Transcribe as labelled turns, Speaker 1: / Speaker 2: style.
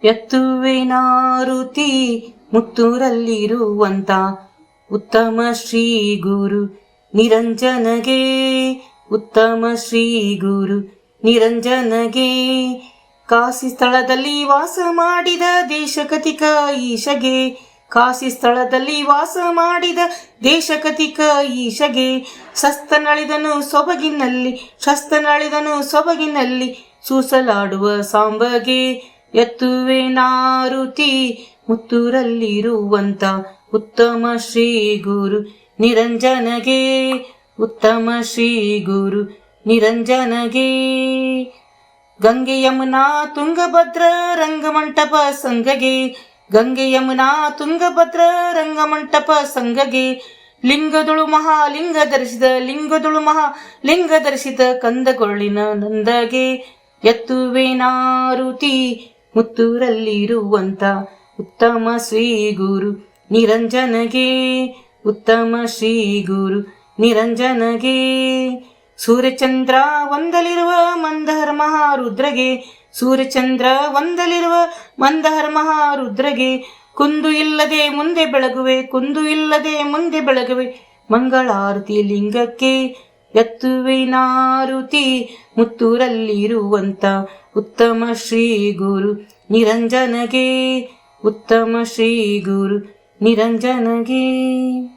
Speaker 1: ಎತ್ತುವೆನಾರುತಿ ಮುತ್ತೂರಲ್ಲಿರುವಂತ ಉತ್ತಮ ಶ್ರೀ ಗುರು ನಿರಂಜನಗೆ, ಉತ್ತಮ ಶ್ರೀ ಗುರು ನಿರಂಜನಗೆ. ಕಾಶಿ ಸ್ಥಳದಲ್ಲಿ ವಾಸ ಮಾಡಿದ ದೇಶಕತಿಕ ಈಶಗೆ, ಕಾಶಿ ಸ್ಥಳದಲ್ಲಿ ವಾಸ ಮಾಡಿದ ದೇಶಕತಿಕ ಈಶಗೆ. ಶಸ್ತನಳಿದನು ಸೊಬಗಿನಲ್ಲಿ, ಶಸ್ತನಳಿದನು ಸೊಬಗಿನಲ್ಲಿ ಸೂಸಲಾಡುವ ಸಾಂಬಗೆ. ಎತ್ತುವೆನಾರುತಿ ಮುತ್ತೂರಲ್ಲಿರುವಂತ ಉತ್ತಮ ಶ್ರೀ ಗುರು ನಿರಂಜನಗೆ, ಉತ್ತಮ ಶ್ರೀ ಗುರು ನಿರಂಜನಗೆ. ಗಂಗೆ ಯಮುನಾ ತುಂಗಭದ್ರ ರಂಗಮಂಟಪ ಸಂಗಗೆ, ಗಂಗೆ ಯಮುನಾ ತುಂಗಭದ್ರ ರಂಗಮಂಟಪ ಸಂಗಗೆ. ಲಿಂಗದೊಳು ಮಹಾಲಿಂಗ ಧರಿಸಿದ, ಲಿಂಗದೊಳು ಮಹಾಲಿಂಗ ಧರಿಸಿದ ಕಂದಗೊಳ್ಳಿನ ನಂದಗೆ. ಎತ್ತುವೆನಾರುತಿ ಮುತ್ತೂರಲ್ಲಿರುವಂತ ಉತ್ತಮ ಶ್ರೀ ಗುರು ನಿರಂಜನಗೆ, ಉತ್ತಮ ಶ್ರೀ ಗುರು ನಿರಂಜನಗೆ. ಸೂರ್ಯಚಂದ್ರ ಒಂದಲಿರುವ ಮಂದಹರ ಮಹಾರುದ್ರಗೆ, ಸೂರ್ಯಚಂದ್ರ ಒಂದಲಿರುವ ಮಂದಹರ ಮಹಾರುದ್ರಗೆ. ಕುಂದು ಇಲ್ಲದೆ ಮುಂದೆ ಬೆಳಗುವೆ, ಕುಂದು ಇಲ್ಲದೆ ಮುಂದೆ ಬೆಳಗುವೆ ಮಂಗಳಾರತಿ ಲಿಂಗಕ್ಕೆ. ಎತ್ತುವೆನಾರುತಿ ಮುತ್ತೂರಲ್ಲಿರುವಂತ ಉತ್ತಮ ಶ್ರೀ ಗುರು ನಿರಂಜನಗೆ, ಉತ್ತಮ ಶ್ರೀ ಗುರು ನಿರಂಜನಗೆ.